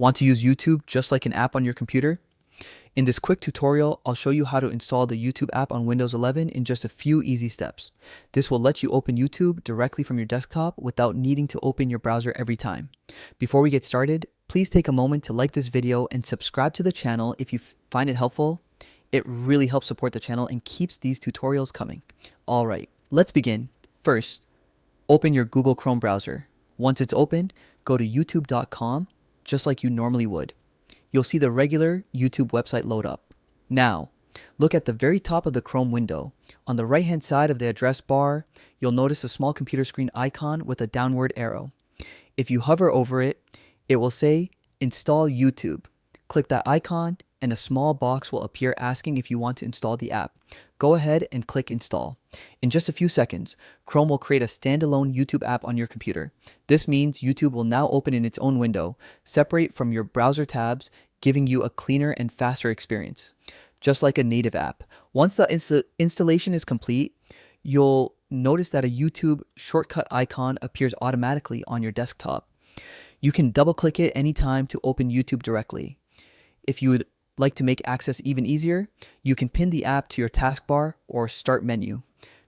Want to use YouTube just like an app on your computer? In this quick tutorial, I'll show you how to install the YouTube app on Windows 11 in just a few easy steps. This will let you open YouTube directly from your desktop without needing to open your browser every time. Before we get started, please take a moment to like this video and subscribe to the channel if you find it helpful. It really helps support the channel and keeps these tutorials coming. Alright, let's begin. First, open your Google Chrome browser. Once it's opened, go to youtube.com just like you normally would. You'll see the regular YouTube website load up. Now, look at the very top of the Chrome window. On the right-hand side of the address bar, you'll notice a small computer screen icon with a downward arrow. If you hover over it, it will say Install YouTube. Click that icon and a small box will appear asking if you want to install the app. Go ahead and click Install. In just a few seconds, Chrome will create a standalone YouTube app on your computer. This means YouTube will now open in its own window, separate from your browser tabs, giving you a cleaner and faster experience, just like a native app. Once the installation is complete, you'll notice that a YouTube shortcut icon appears automatically on your desktop. You can double-click it anytime to open YouTube directly. If you would like to make access even easier, you can pin the app to your taskbar or start menu.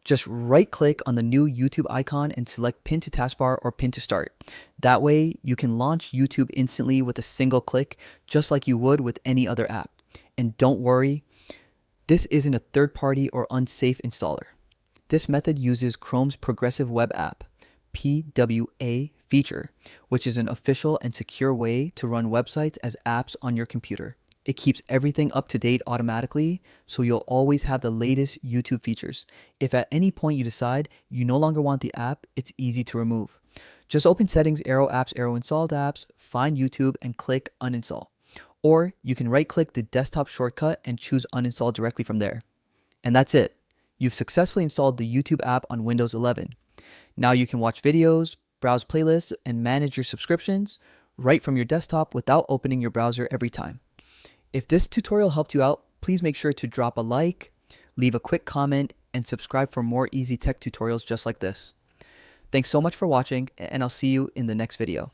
Just right-click on the new YouTube icon and select Pin to Taskbar or Pin to Start. That way, you can launch YouTube instantly with a single click, just like you would with any other app. And don't worry, this isn't a third-party or unsafe installer. This method uses Chrome's Progressive Web App, PWA feature, which is an official and secure way to run websites as apps on your computer. It keeps everything up to date automatically, so you'll always have the latest YouTube features. If at any point you decide you no longer want the app, it's easy to remove. Just open Settings, Arrow Apps, Arrow Installed Apps, find YouTube, and click Uninstall. Or you can right-click the desktop shortcut and choose Uninstall directly from there. And that's it. You've successfully installed the YouTube app on Windows 11. Now you can watch videos, browse playlists, and manage your subscriptions right from your desktop without opening your browser every time. If this tutorial helped you out, please make sure to drop a like, leave a quick comment, and subscribe for more easy tech tutorials just like this. Thanks so much for watching, and I'll see you in the next video.